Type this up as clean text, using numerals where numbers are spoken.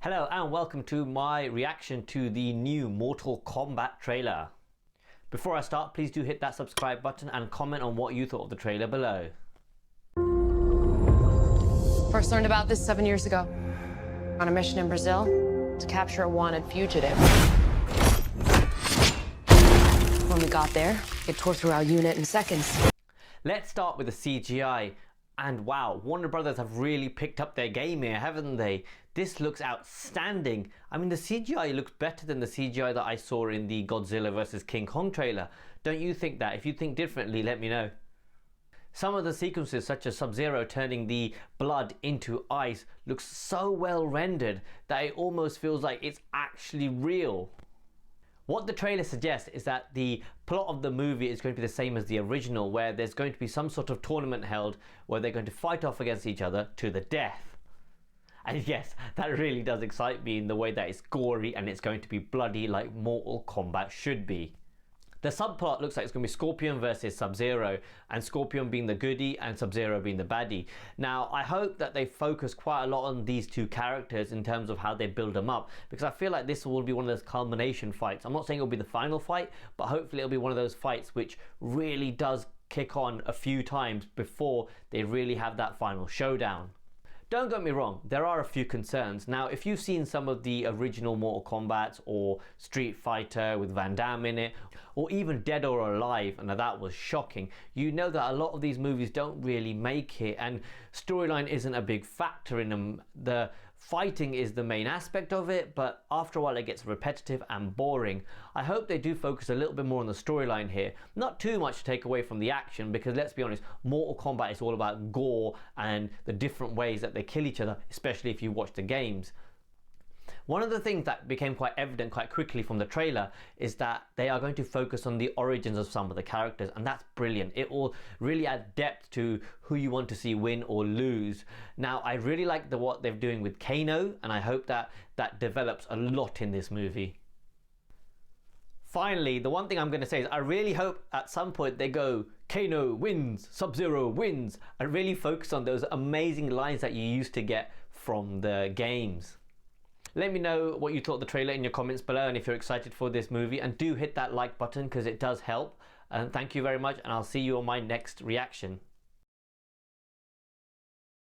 Hello and welcome to my reaction to the new Mortal Kombat trailer. Before I start, please do hit that subscribe button and comment on what you thought of the trailer below. First learned about this 7 years ago on a mission in Brazil to capture a wanted fugitive. When we got there, it tore through our unit in seconds. Let's start with the CGI. And wow, Warner Brothers have really picked up their game here, haven't they? This looks outstanding. I mean, the CGI looks better than the CGI that I saw in the Godzilla vs. King Kong trailer. Don't you think that? If you think differently, let me know. Some of the sequences, such as Sub-Zero turning the blood into ice, looks so well rendered that it almost feels like it's actually real. What the trailer suggests is that the plot of the movie is going to be the same as the original, where there's going to be some sort of tournament held where they're going to fight off against each other to the death. And yes, that really does excite me in the way that it's gory and it's going to be bloody like Mortal Kombat should be. The subplot looks like it's going to be Scorpion versus Sub-Zero, and Scorpion being the goodie and Sub-Zero being the baddie. Now, I hope that they focus quite a lot on these two characters in terms of how they build them up, because I feel like this will be one of those culmination fights. I'm not saying it'll be the final fight, but hopefully it'll be one of those fights which really does kick on a few times before they really have that final showdown. Don't get me wrong, there are a few concerns. Now, if you've seen some of the original Mortal Kombat or Street Fighter with Van Damme in it, or even Dead or Alive, and that was shocking, you know that a lot of these movies don't really make it, and storyline isn't a big factor in them. The fighting is the main aspect of it, but after a while it gets repetitive and boring. I hope they do focus a little bit more on the storyline here. Not too much to take away from the action, because let's be honest, Mortal Kombat is all about gore and the different ways that they kill each other, especially if you watch the games. One of the things that became quite evident quite quickly from the trailer is that they are going to focus on the origins of some of the characters, and that's brilliant. It will really add depth to who you want to see win or lose. Now, I really like what they're doing with Kano, and I hope that that develops a lot in this movie. Finally, the one thing I'm going to say is I really hope at some point they go, Kano wins, Sub-Zero wins, and really focus on those amazing lines that you used to get from the games. Let me know what you thought of the trailer in your comments below, and if you're excited for this movie, and do hit that like button because it does help. And thank you very much, and I'll see you on my next reaction.